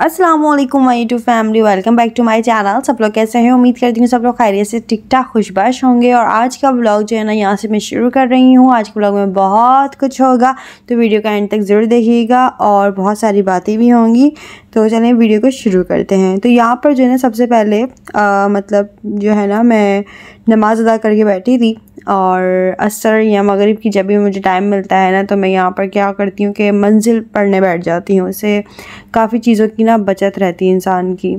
अस्सलाम वालेकुम my YouTube family, welcome back to my channel. सब लोग कैसे हैं? उम्मीद करती हूँ सब लोग खैरियत से ठीक ठाक खुशबाश होंगे। और आज का व्लॉग जो है ना यहाँ से मैं शुरू कर रही हूँ। आज के व्लॉग में बहुत कुछ होगा, तो वीडियो का एंड तक ज़रूर देखिएगा और बहुत सारी बातें भी होंगी। तो चलें वीडियो को शुरू करते हैं। तो यहाँ पर जो है ना सबसे पहले मतलब जो है ना मैं नमाज़ अदा करके बैठी थी और असर या मगरिब की जब भी मुझे टाइम मिलता है ना तो मैं यहाँ पर क्या करती हूँ कि मंजिल पढ़ने बैठ जाती हूँ। इससे काफ़ी चीज़ों की ना बचत रहती है इंसान की,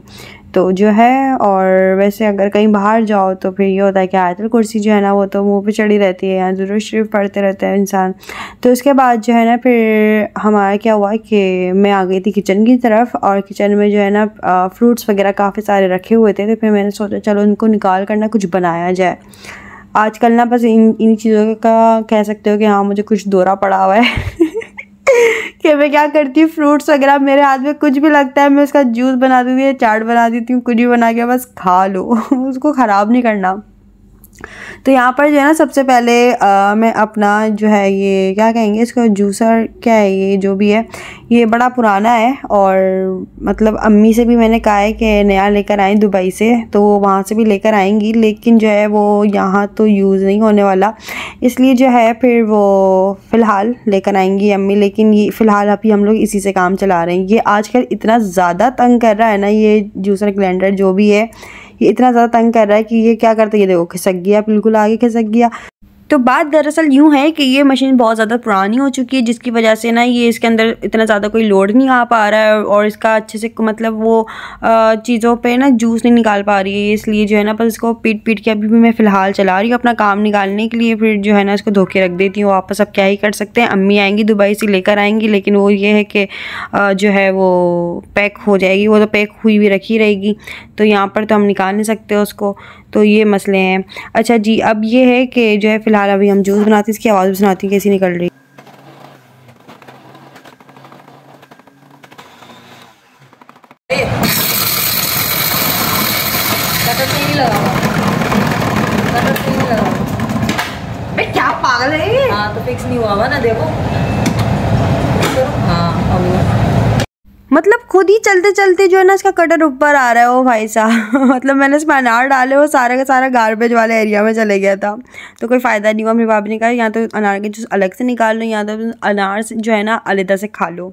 तो जो है। और वैसे अगर कहीं बाहर जाओ तो फिर ये होता है कि आयतुल कुर्सी जो है ना वो तो मुँह पे चढ़ी रहती है, यहाँ दुरूद शरीफ पढ़ते रहते हैं इंसान। तो इसके बाद जो है ना फिर हमारा क्या हुआ कि मैं आ गई थी किचन की तरफ, और किचन में जो है ना फ्रूट्स वगैरह काफ़ी सारे रखे हुए थे। तो फिर मैंने सोचा चलो इनको निकाल कर ना कुछ बनाया जाए। आजकल ना बस इन चीज़ों का कह सकते हो कि हाँ मुझे कुछ दौरा पड़ा हुआ है कि मैं क्या करती हूँ, फ्रूट्स वगैरह मेरे हाथ में कुछ भी लगता है मैं उसका जूस बना देती हूँ, चाट बना देती हूँ, कुछ भी बना के बस खा लो उसको ख़राब नहीं करना। तो यहाँ पर जो है ना सबसे पहले मैं अपना जो है ये क्या कहेंगे इसको, जूसर क्या है ये जो भी है, ये बड़ा पुराना है। और मतलब अम्मी से भी मैंने कहा है कि नया लेकर आएँ दुबई से, तो वहाँ से भी लेकर आएंगी, लेकिन जो है वो यहाँ तो यूज़ नहीं होने वाला, इसलिए जो है फिर वो फ़िलहाल लेकर आएंगी अम्मी। लेकिन ये फ़िलहाल अभी हम लोग इसी से काम चला रहे हैं। ये आजकल इतना ज़्यादा तंग कर रहा है ना ये जूसर ग्राइंडर जो भी है, ये इतना ज़्यादा तंग कर रहा है कि ये क्या करता है, ये देखो खिसक गया, बिल्कुल आगे खिसक गया। तो बात दरअसल यूँ है कि ये मशीन बहुत ज़्यादा पुरानी हो चुकी है, जिसकी वजह से ना ये इसके अंदर इतना ज़्यादा कोई लोड नहीं आ पा रहा है और इसका अच्छे से मतलब वो चीज़ों पे ना जूस नहीं निकाल पा रही है। इसलिए जो है ना बस इसको पीट के अभी भी मैं फ़िलहाल चला रही हूँ अपना काम निकालने के लिए। फिर जो है ना इसको धो के रख देती हूँ वापस। अब क्या ही कर सकते हैं, अम्मी आएंगी दुबई से लेकर आएंगी, लेकिन वो ये है कि जो है वो पैक हो जाएगी, वो तो पैक हुई भी रखी रहेगी, तो यहाँ पर तो हम निकाल नहीं सकते उसको। तो ये मसले हैं। अच्छा जी, अब ये है कि जो है फ़िलहाल अभी हम जूस बनाते हैं, इसकी आवाज़ भी सुनाती है कैसी निकल रही। क्या पागल है ये? हाँ तो फिक्स नहीं हुआ हुआ ना, देखो। हाँ मतलब खुद ही चलते चलते जो है ना इसका कटर ऊपर आ रहा है। ओ भाई साहब मतलब मैंने इसमें अनार डाले, वो सारा का सारा गार्बेज वाले एरिया में चले गया था, तो कोई फ़ायदा नहीं हुआ। मेरी भाभी ने कहा यहाँ तो अनार के जूस अलग से निकाल लो, यहाँ तो अनार से जो है ना अलग से खा लो।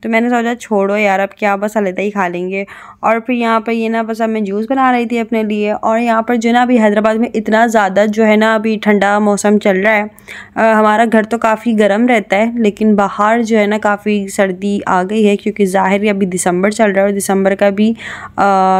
तो मैंने सोचा छोड़ो यार, अब क्या बस अलग ही खा लेंगे। और फिर यहाँ पर ये ना बस अब मैं जूस बना रही थी अपने लिए। और यहाँ पर जो है ना अभी हैदराबाद में इतना ज़्यादा जो है ना अभी ठंडा मौसम चल रहा है। हमारा घर तो काफ़ी गर्म रहता है, लेकिन बाहर जो है ना काफ़ी सर्दी आ गई है, क्योंकि ज़ाहिर अभी दिसंबर चल रहा है और दिसंबर का भी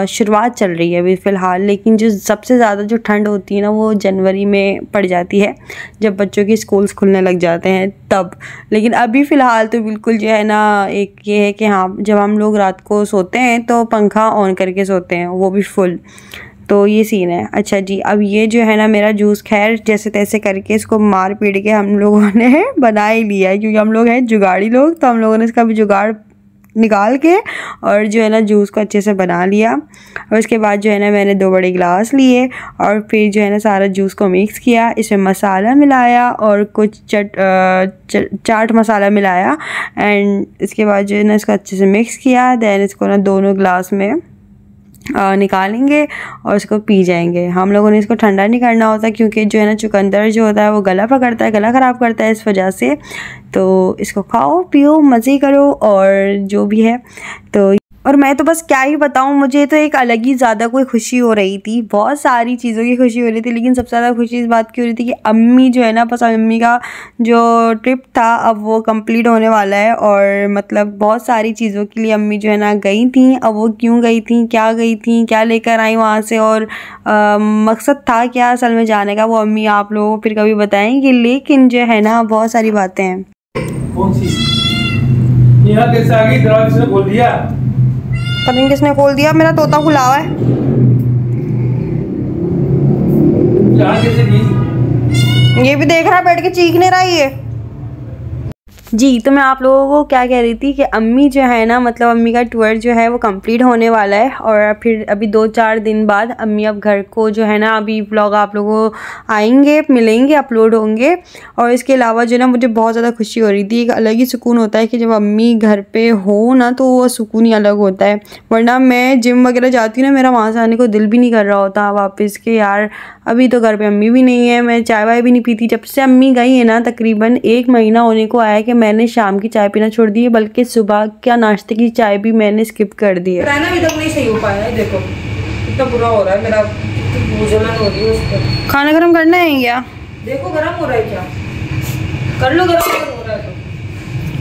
शुरुआत चल रही है अभी फ़िलहाल। लेकिन जो सबसे ज़्यादा जो ठंड होती है ना वो जनवरी में पड़ जाती है, जब बच्चों के स्कूल्स खुलने लग जाते हैं तब। लेकिन अभी फ़िलहाल तो बिल्कुल जो है ना एक ये है कि हाँ जब हम लोग रात को सोते हैं तो पंखा ऑन करके सोते हैं, वो भी फुल। तो ये सीन है। अच्छा जी, अब ये जो है ना मेरा जूस खैर जैसे तैसे करके इसको मार पीट के हम लोगों ने बना ही लिया है, क्योंकि हम लोग हैं जुगाड़ी लोग, तो हम लोगों ने इसका भी जुगाड़ निकाल के और जो है ना जूस को अच्छे से बना लिया। और उसके बाद जो है ना मैंने 2 बड़े गिलास लिए और फिर जो है ना सारा जूस को मिक्स किया, इसमें मसाला मिलाया और कुछ चाट मसाला मिलाया। एंड इसके बाद जो है ना इसको अच्छे से मिक्स किया। दैन इसको ना दोनों गिलास में निकालेंगे और इसको पी जाएंगे। हम लोगों ने इसको ठंडा नहीं करना होता, क्योंकि जो है ना चुकंदर जो होता है वो गला पकड़ता है, गला ख़राब करता है इस वजह से। तो इसको खाओ पियो मज़े करो और जो भी है। तो और मैं तो बस क्या ही बताऊँ, मुझे तो एक अलग ही ज़्यादा कोई खुशी हो रही थी, बहुत सारी चीज़ों की खुशी हो रही थी, लेकिन सबसे ज़्यादा खुशी इस बात की हो रही थी कि अम्मी जो है ना बस अम्मी का जो ट्रिप था अब वो कंप्लीट होने वाला है। और मतलब बहुत सारी चीज़ों के लिए अम्मी जो है ना गई थी। अब वो क्यों गई थी, क्या गई थी, क्या लेकर आई वहाँ से, और मकसद था क्या असल में जाने का, वो अम्मी आप लोगों को फिर कभी बताएंगी। लेकिन जो है ना बहुत सारी बातें हैं। कौन सी यहाँ कैसे आ गई? दरवाजे से खोल दिया? पता नहीं किसने खोल दिया, मेरा तोता खुला हुआ है। यहाँ कैसे गई? ये भी देख रहा है बैठ के, चीख नहीं रहा ये। जी, तो मैं आप लोगों को क्या कह रही थी कि अम्मी जो है ना, मतलब अम्मी का टूर जो है वो कंप्लीट होने वाला है और फिर अभी 2-4 दिन बाद अम्मी अब घर को जो है ना, अभी व्लॉग आप लोगों को आएंगे, मिलेंगे, अपलोड होंगे। और इसके अलावा जो है ना, मुझे बहुत ज़्यादा खुशी हो रही थी। एक अलग ही सुकून होता है कि जब अम्मी घर पे हो ना, तो वो सुकून ही अलग होता है। वरना मैं जिम वगैरह जाती हूँ ना, मेरा वहाँ से आने को दिल भी नहीं कर रहा होता वापस के, यार अभी तो घर पे अम्मी भी नहीं है, मैं चाय वाय भी नहीं पीती। जब से अम्मी गई है ना, तकरीबन 1 महीना होने को आया कि मैंने शाम की चाय पीना छोड़ दी है, बल्कि सुबह क्या नाश्ते की चाय भी मैंने स्किप कर दी है। रहना अभी तक नहीं सही हो पाया है। देखो कितना बुरा हो रहा है मेरा, जलन हो रही है उस पर। खाना गर्म करना है क्या? देखो गर्म हो रहा है क्या, कर लो गर्म हो रहा है तो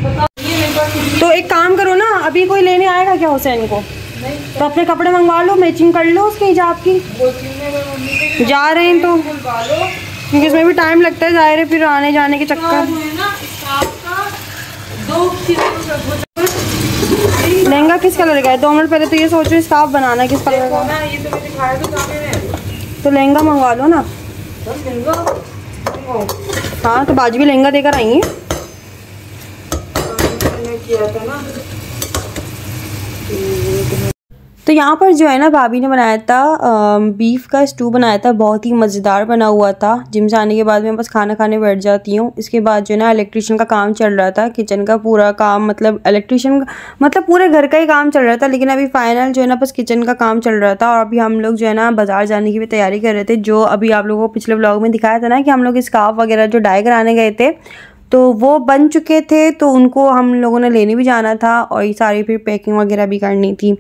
बताओ। ये मेरे पास कुछ तो एक काम करो ना, अभी कोई लेने आएगा क्या हुसैन को? नहीं, तो अपने कपड़े मंगवा लो, मैचिंग कर लो उसके हिजाब की। जा रहे हैं तो बुलवा लो क्योंकि इसमें भी टाइम लगता है ज़ाहिर है, फिर आने जाने के चक्कर। है ना। स्टाफ का 2 किलो लहंगा किस कलर का है? 2 मिनट पहले तो ये सोच रही स्कार्फ बनाना, किस कलर का? ना, ये तो मैंने दिखाया तो सामने में। तो लहंगा मंगवा लो ना। बस लहंगा हाँ, तो बाजी भी लहंगा देकर आई है। मैंने किया था ना। तो यहाँ पर जो है ना, भाभी ने बनाया था बीफ का स्टू बनाया था, बहुत ही मज़ेदार बना हुआ था। जिम से आने के बाद मैं बस खाना खाने बैठ जाती हूँ। इसके बाद जो है ना, इलेक्ट्रिशियन का काम चल रहा था, किचन का पूरा काम, मतलब इलेक्ट्रिशियन मतलब पूरे घर का ही काम चल रहा था। लेकिन अभी फाइनल जो है ना, बस किचन का काम चल रहा था। और अभी हम लोग जो है ना, बाज़ार जाने की भी तैयारी कर रहे थे। जो अभी आप लोगों को पिछले व्लॉग में दिखाया था ना कि हम लोग स्कार्फ वगैरह जो डाई कराने गए थे, तो वो बन चुके थे, तो उनको हम लोगों ने लेने भी जाना था। और ये सारी फिर पैकिंग वगैरह भी करनी थी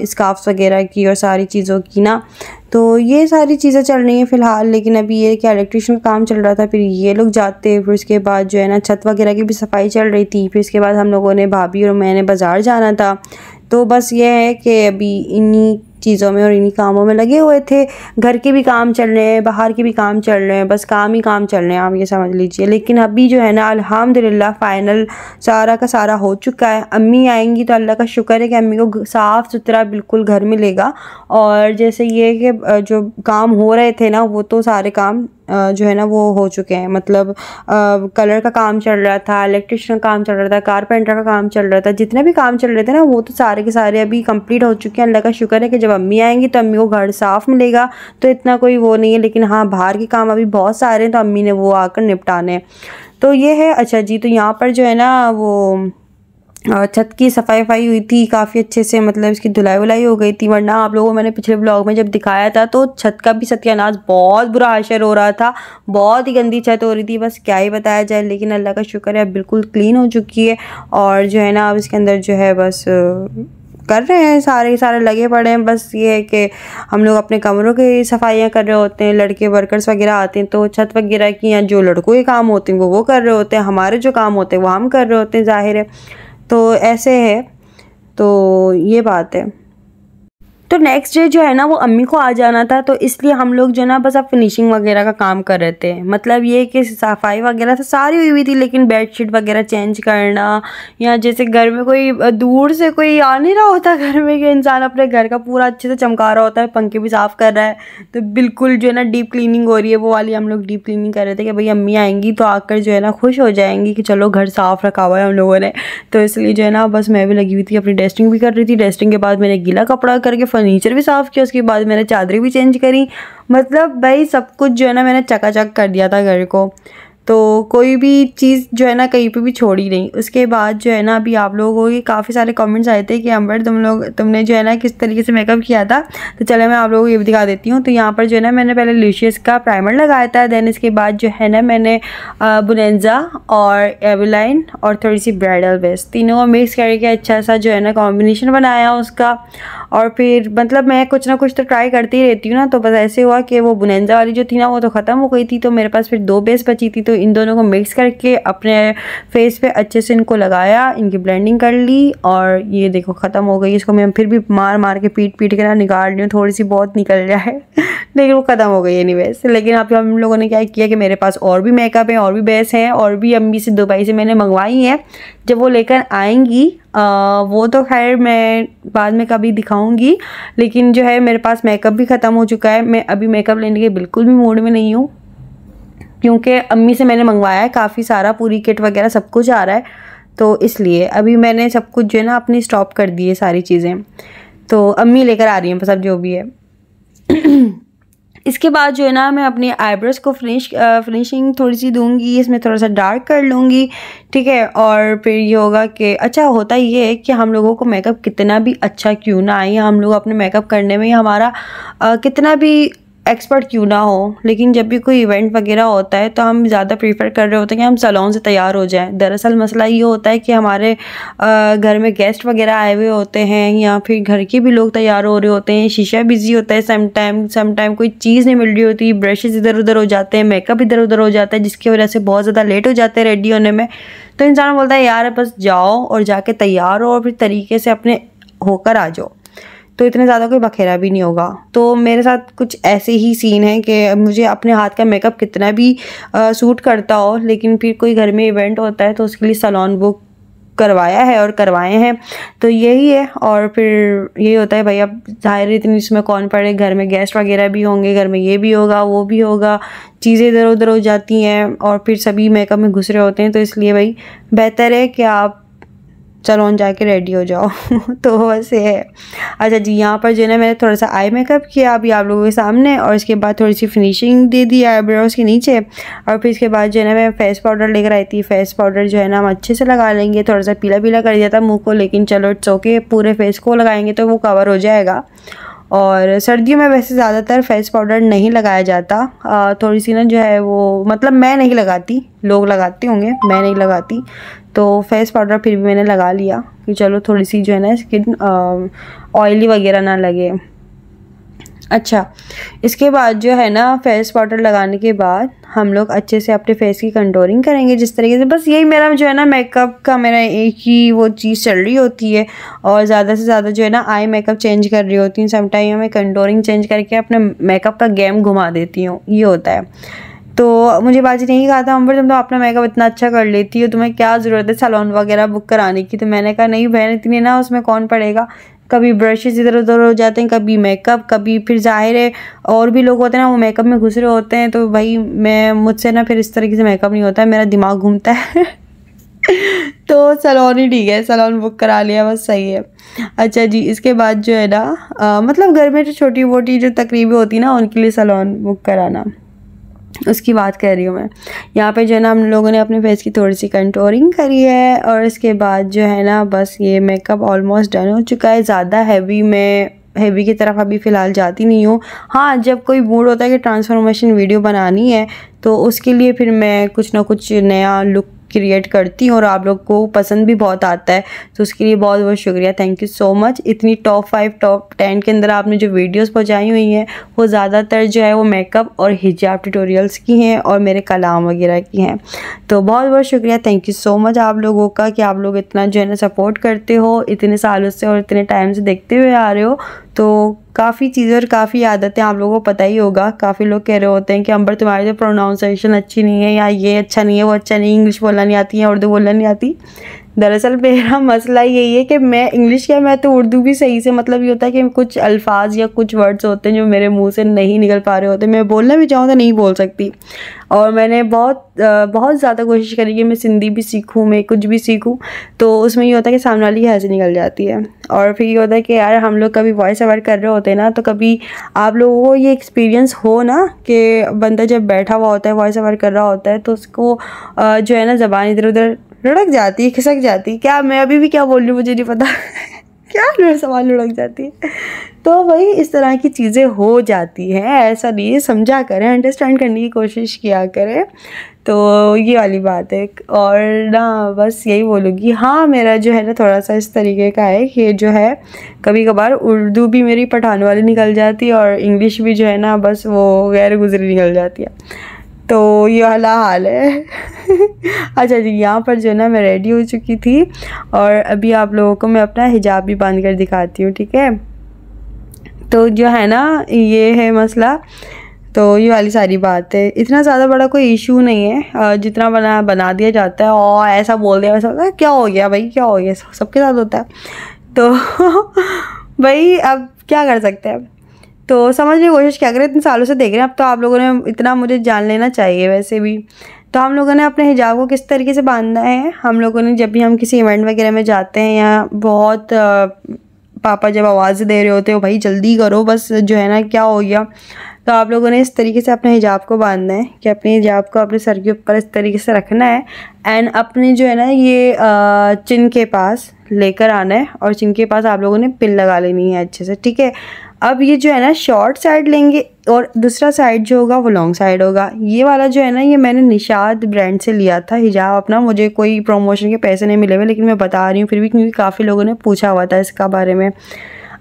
स्कार्फ्स वगैरह की और सारी चीज़ों की ना। तो ये सारी चीज़ें चल रही हैं फ़िलहाल। लेकिन अभी ये क्या इलेक्ट्रिशियन का काम चल रहा था, फिर ये लोग जाते, फिर उसके बाद जो है ना, छत वगैरह की भी सफाई चल रही थी। फिर इसके बाद हम लोगों ने, भाभी और मैंने, बाज़ार जाना था। तो बस ये है कि अभी इन्हीं चीज़ों में और इन्हीं कामों में लगे हुए थे। घर के भी काम चल रहे हैं, बाहर के भी काम चल रहे हैं, बस काम ही काम चल रहे हैं, आप ये समझ लीजिए। लेकिन अभी जो है ना, अल्हम्दुलिल्लाह फाइनल सारा का सारा हो चुका है। अम्मी आएंगी तो अल्लाह का शुक्र है कि अम्मी को साफ़ सुथरा बिल्कुल घर मिलेगा। और जैसे ये कि जो काम हो रहे थे ना, वो तो सारे काम जो है ना वो हो चुके हैं। मतलब कलर का काम चल रहा था, इलेक्ट्रिशियन का काम चल रहा था, कारपेंटर का काम चल रहा था, जितने भी काम चल रहे थे ना, वो तो सारे के सारे अभी कंप्लीट हो चुके हैं। अल्लाह का शुक्र है कि जब अम्मी आएंगी तो अम्मी को घर साफ़ मिलेगा, तो इतना कोई वो नहीं है। लेकिन हाँ, बाहर के काम अभी बहुत सारे हैं, तो अम्मी ने वो आकर निपटाने हैं। तो ये है। अच्छा जी, तो यहाँ पर जो है ना, वो छत की सफाई हुई थी काफ़ी अच्छे से, मतलब इसकी धुलाई वुलाई हो गई थी। वरना आप लोगों को मैंने पिछले ब्लॉग में जब दिखाया था, तो छत का भी सत्यानाश, बहुत बुरा हाशर हो रहा था, बहुत ही गंदी छत हो रही थी, बस क्या ही बताया जाए। लेकिन अल्लाह का शुक्र है, अब बिल्कुल क्लीन हो चुकी है। और जो है ना, अब इसके अंदर जो है बस कर रहे हैं, सारे लगे पड़े हैं। बस ये है कि हम लोग अपने कमरों की सफाइयाँ कर रहे होते हैं, लड़के वर्कर्स वगैरह आते हैं तो छत वगैरह की, या जो लड़कों के काम होते हैं वो कर रहे होते हैं, हमारे जो काम होते हैं वो हम कर रहे होते हैं, ज़ाहिर है। तो ऐसे है, तो ये बात है। तो नेक्स्ट डे जो है ना, वो अम्मी को आ जाना था, तो इसलिए हम लोग जो है ना, बस अब फिनिशिंग वगैरह का काम कर रहे थे। मतलब ये कि सफाई वगैरह तो सारी हुई थी, लेकिन बेडशीट वगैरह चेंज करना, या जैसे घर में कोई दूर से कोई आ नहीं रहा होता घर में, कि इंसान अपने घर का पूरा अच्छे से चमका रहा होता है, पंखे भी साफ़ कर रहा है, तो बिल्कुल जो है ना डीप क्लीनिंग हो रही है, वो वाली हम लोग डीप क्लीनिंग कर रहे थे कि भाई अम्मी आएंगी तो आकर जो है ना खुश हो जाएंगी कि चलो घर साफ़ रखा हुआ है हम लोगों ने। तो इसलिए जो है ना, बस मैं भी लगी हुई थी, अपनी डस्टिंग भी कर रही थी। डस्टिंग के बाद मैंने गीला कपड़ा करके फर्नीचर भी साफ़ किया, उसके बाद मैंने चादरें भी चेंज करी। मतलब भाई सब कुछ जो है ना, मैंने चकाचक कर दिया था घर को। तो कोई भी चीज़ जो है ना, कहीं पे भी छोड़ी नहीं। उसके बाद जो है ना, अभी आप लोगों के काफ़ी सारे कमेंट्स आए थे कि अंबर तुमने जो है ना किस तरीके से मेकअप किया था। तो चलो मैं आप लोगों को ये भी दिखा देती हूँ। तो यहाँ पर जो है ना, मैंने पहले लुशियस का प्राइमर लगाया था, देन इसके बाद जो है ना, मैंने बोनेंजा और एवलाइन और थोड़ी सी ब्राइडल बेस, तीनों को मिक्स करके अच्छा सा जो है ना कॉम्बिनेशन बनाया उसका। और फिर मतलब मैं कुछ ना कुछ तो ट्राई करती ही रहती हूँ ना। तो बस ऐसे हुआ कि वो बोनेंजा वाली जो थी ना, वो तो ख़त्म हो गई थी, तो मेरे पास फिर 2 बेस बची थी। तो इन दोनों को मिक्स करके अपने फेस पे अच्छे से इनको लगाया, इनकी ब्लेंडिंग कर ली, और ये देखो ख़त्म हो गई। इसको मैं फिर भी मार के पीट के ना निकाल रही हूँ, थोड़ी सी बहुत निकल जाए लेकिन वो ख़त्म हो गई एनीवेज। लेकिन अब हम लोगों ने क्या किया कि मेरे पास और भी मेकअप है, और भी बेस हैं, और भी अम्मी से दुबई से मैंने मंगवाई हैं। जब वो लेकर आएंगी वो तो खैर मैं बाद में कभी दिखाऊंगी। लेकिन जो है, मेरे पास मेकअप भी ख़त्म हो चुका है, मैं अभी मेकअप लेने के बिल्कुल भी मूड में नहीं हूँ। क्योंकि अम्मी से मैंने मंगवाया है काफ़ी सारा, पूरी किट वगैरह सब कुछ आ रहा है, तो इसलिए अभी मैंने सब कुछ जो है ना अपनी स्टॉप कर दी है सारी चीज़ें, तो अम्मी लेकर आ रही हैं सब जो भी है। इसके बाद जो है ना मैं अपनी आईब्रोज को फिनिशिंग थोड़ी सी दूंगी, इसमें थोड़ा सा डार्क कर लूँगी, ठीक है। और फिर ये होगा कि अच्छा होता ये है कि हम लोगों को मेकअप कितना भी अच्छा क्यों ना आए, हम लोग अपने मेकअप करने में हमारा कितना भी एक्सपर्ट क्यों ना हो, लेकिन जब भी कोई इवेंट वगैरह होता है तो हम ज़्यादा प्रीफर कर रहे होते हैं कि हम सैलून से तैयार हो जाएं। दरअसल मसला ये होता है कि हमारे घर में गेस्ट वगैरह आए हुए होते हैं या फिर घर के भी लोग तैयार हो रहे होते हैं, शीशा बिजी होता है, समटाइम कोई चीज़ नहीं मिल रही होती, ब्रशेज़ इधर उधर हो जाते हैं, मेकअप इधर उधर हो जाता है, जिसकी वजह से बहुत ज़्यादा लेट हो जाते हैं रेडी होने में। तो इंसान बोलता है यार बस जाओ और जाके तैयार हो और फिर तरीके से अपने होकर आ जाओ, तो इतने ज़्यादा कोई बखेरा भी नहीं होगा। तो मेरे साथ कुछ ऐसे ही सीन है कि मुझे अपने हाथ का मेकअप कितना भी सूट करता हो, लेकिन फिर कोई घर में इवेंट होता है तो उसके लिए सैलून बुक करवाया है और करवाए हैं, तो यही है। और फिर यही होता है भाई, अब जाहिर इतनी इसमें कौन पड़े, घर में गेस्ट वगैरह भी होंगे, घर में ये भी होगा वो भी होगा, चीज़ें इधर उधर हो जाती हैं और फिर सभी मेकअप में घुस रहे होते हैं, तो इसलिए भाई बेहतर है कि आप सैलून जाके रेडी हो जाओ। तो वैसे है। अच्छा जी, यहाँ पर जो है ना मैंने थोड़ा सा आई मेकअप किया अभी आप लोगों के सामने, और इसके बाद थोड़ी सी फिनिशिंग दे दी आईब्रोज के नीचे, और फिर इसके बाद जो है ना मैं फेस पाउडर लेकर आई थी। फेस पाउडर जो है ना हम अच्छे से लगा लेंगे, थोड़ा सा पीला पीला कर दिया था मुँह को, लेकिन चलो इट्स ओके, पूरे फेस को लगाएंगे तो वो कवर हो जाएगा। और सर्दियों में वैसे ज़्यादातर फेस पाउडर नहीं लगाया जाता, थोड़ी सी ना जो है वो, मतलब मैं नहीं लगाती, लोग लगाते होंगे, मैं नहीं लगाती, तो फेस पाउडर फिर भी मैंने लगा लिया कि चलो थोड़ी सी जो है ना स्किन ऑयली वगैरह ना लगे। अच्छा, इसके बाद जो है ना फेस पाउडर लगाने के बाद हम लोग अच्छे से अपने फेस की कंटूरिंग करेंगे जिस तरीके से, बस यही मेरा जो है ना मेकअप का मेरा एक ही वो चीज़ चल रही होती है, और ज़्यादा से ज़्यादा जो है ना आई मेकअप चेंज कर रही होती हूँ, समटाइम मैं कंटूरिंग चेंज करके अपने मेकअप का गेम घुमा देती हूँ, ये होता है। तो मुझे बाजी नहीं कहा था अम्बर तुम तो अपना मेकअप इतना अच्छा कर लेती हो, तुम्हें क्या ज़रूरत है सैलून वगैरह बुक कराने की, तो मैंने कहा नहीं बहन इतनी ना उसमें कौन पड़ेगा, कभी ब्रशेस इधर उधर हो जाते हैं, कभी मेकअप, कभी फिर जाहिर है और भी लोग होते हैं ना वो मेकअप में घुस रहे होते हैं, तो भाई मुझसे ना फिर इस तरीके से मेकअप नहीं होता है, मेरा दिमाग घूमता है। तो सैलून ही ठीक है, सैलून बुक करा लिया बस, सही है। अच्छा जी, इसके बाद जो है ना मतलब घर में जो छोटी मोटी जो तकरीबें होती ना उनके लिए सैलून बुक कराना, उसकी बात कर रही हूँ मैं। यहाँ पे जो है ना हम लोगों ने अपने फेस की थोड़ी सी कंटूरिंग करी है, और इसके बाद जो है ना बस ये मेकअप ऑलमोस्ट डन हो चुका है। ज़्यादा हैवी की तरफ अभी फ़िलहाल जाती नहीं हूँ। हाँ, जब कोई मूड होता है कि ट्रांसफॉर्मेशन वीडियो बनानी है तो उसके लिए फिर मैं कुछ ना कुछ नया लुक क्रिएट करती हूँ और आप लोग को पसंद भी बहुत आता है, तो उसके लिए बहुत बहुत शुक्रिया, थैंक यू सो मच। इतनी टॉप 5 टॉप 10 के अंदर आपने जो वीडियोस पहुँचाई हुई हैं वो ज़्यादातर जो है वो मेकअप और हिजाब ट्यूटोरियल्स की हैं और मेरे कलाम वगैरह की हैं, तो बहुत बहुत शुक्रिया, थैंक यू सो मच आप लोगों का कि आप लोग इतना जो है ना सपोर्ट करते हो इतने सालों से और इतने टाइम से देखते हुए आ रहे हो। तो काफ़ी चीज़ें और काफ़ी आदतें आप लोगों को पता ही होगा। काफ़ी लोग कह रहे होते हैं कि अंबर तुम्हारी तो प्रोनाउंसिएशन अच्छी नहीं है, या ये अच्छा नहीं है, वो अच्छा नहीं, इंग्लिश बोलना नहीं आती है, उर्दू बोलना नहीं आती। दरअसल मेरा मसला यही है कि मैं इंग्लिश क्या, मैं तो उर्दू भी सही से, मतलब ये होता है कि कुछ अल्फाज या कुछ वर्ड्स होते हैं जो मेरे मुंह से नहीं निकल पा रहे होते, मैं बोलना भी चाहूँ तो नहीं बोल सकती। और मैंने बहुत ज़्यादा कोशिश करी कि मैं सिंधी भी सीखूँ, मैं कुछ भी सीखूँ, तो उसमें ये होता है कि सामने वाली हंसी निकल जाती है। और फिर ये होता है कि यार हम लोग कभी वॉइस ओवर कर रहे होते हैं ना, तो कभी आप लोगों को ये एक्सपीरियंस हो ना कि बंदा जब बैठा हुआ होता है वॉइस ओवर कर रहा होता है तो उसको जो है ना ज़बान इधर उधर लुढ़क जाती है, खिसक जाती है। क्या मैं अभी भी क्या बोल रही हूँ मुझे नहीं पता। क्या सवाल लुढ़क जाती है, तो भाई इस तरह की चीज़ें हो जाती हैं, ऐसा नहीं है, समझा करें, अंडरस्टैंड करने की कोशिश किया करें, तो ये वाली बात है। और ना बस यही बोलूँगी, हाँ मेरा जो है ना थोड़ा सा इस तरीके का है कि जो है कभी कभार उर्दू भी मेरी पठान वाली निकल जाती है और इंग्लिश भी जो है ना बस वो गैर गुजरी निकल जाती है, तो ये वाला हाल है। अच्छा जी, यहाँ पर जो है ना मैं रेडी हो चुकी थी और अभी आप लोगों को मैं अपना हिजाब भी बांध कर दिखाती हूँ, ठीक है। तो जो है ना ये है मसला, तो ये वाली सारी बात है, इतना ज़्यादा बड़ा कोई इशू नहीं है, जितना बना दिया जाता है और ऐसा बोल दिया वैसा होता है, क्या हो गया भाई, क्या हो गया, सबके साथ होता है, तो भाई अब क्या कर सकते हैं। तो समझने की कोशिश क्या करें, इतने सालों से देख रहे हैं, अब तो आप लोगों ने इतना मुझे जान लेना चाहिए वैसे भी। तो हम लोगों ने अपने हिजाब को किस तरीके से बांधना है, हम लोगों ने जब भी हम किसी इवेंट वगैरह में जाते हैं या बहुत पापा जब आवाज़ दे रहे होते हो भाई जल्दी करो बस जो है ना क्या हो गया, तो आप लोगों ने इस तरीके से अपने हिजाब को बांधना है कि अपने हिजाब को अपने सर के ऊपर इस तरीके से रखना है एंड अपने जो है ना ये चिन के पास लेकर आना है और चिन के पास आप लोगों ने पिन लगा लेनी है अच्छे से, ठीक है। अब ये जो है ना शॉर्ट साइड लेंगे और दूसरा साइड जो होगा वो लॉन्ग साइड होगा। ये वाला जो है ना ये मैंने निशाद ब्रांड से लिया था हिजाब अपना, मुझे कोई प्रमोशन के पैसे नहीं मिले हुए लेकिन मैं बता रही हूँ फिर भी क्योंकि काफ़ी लोगों ने पूछा हुआ था इसका बारे में।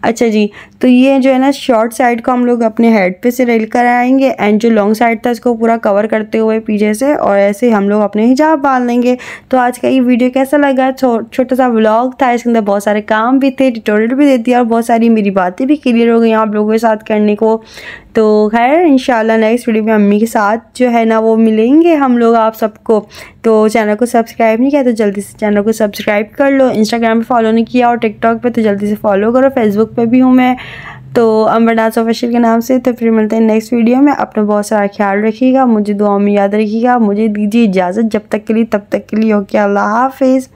अच्छा जी, तो ये जो है ना शॉर्ट साइड को हम लोग अपने हेड पे से रेल कर आएंगे एंड जो लॉन्ग साइड था इसको पूरा कवर करते हुए पीछे से, और ऐसे हम लोग अपने हिजाब बांध लेंगे। तो आज का ये वीडियो कैसा लगा, छोटा सा व्लॉग था, इसके अंदर बहुत सारे काम भी थे, ट्यूटोरियल भी दे दिया और बहुत सारी मेरी बातें भी क्लियर हो गई आप लोगों के साथ करने को। तो खैर इंशाल्लाह नेक्स्ट वीडियो में अम्मी के साथ जो है ना वो मिलेंगे हम लोग आप सबको। तो चैनल को सब्सक्राइब नहीं किया तो जल्दी से चैनल को सब्सक्राइब कर लो, इंस्टाग्राम पे फॉलो नहीं किया और टिकटॉक पे तो जल्दी से फॉलो करो, फेसबुक पे भी हूँ मैं तो अम्बर नाज ऑफिशियल के नाम से। तो फिर मिलते हैं नेक्स्ट वीडियो में, अपना बहुत सारा ख्याल रखिएगा, मुझे दुआओं में याद रखिएगा, मुझे दीजिए इजाज़त जब तक के लिए तब तक के लिए ओके, अल्लाह हाफिज़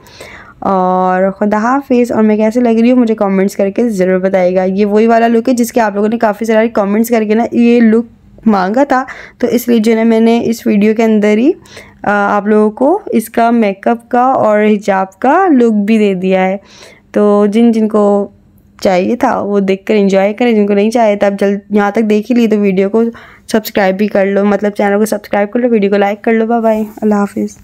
और खुदा हाफिज़। और मैं कैसे लग रही हूँ मुझे कमेंट्स करके ज़रूर बताइएगा। ये वही वाला लुक है जिसके आप लोगों ने काफ़ी सारे कमेंट्स करके ना ये लुक मांगा था, तो इसलिए जो है मैंने इस वीडियो के अंदर ही आप लोगों को इसका मेकअप का और हिजाब का लुक भी दे दिया है। तो जिनको चाहिए था वो देखकर एंजॉय करें, जिनको नहीं चाहिए था अब जल्द यहाँ तक देख ही ली तो वीडियो को सब्सक्राइब भी कर लो, मतलब चैनल को सब्सक्राइब कर लो, वीडियो को लाइक कर लो। बाय बाय, अल्लाह हाफिज़।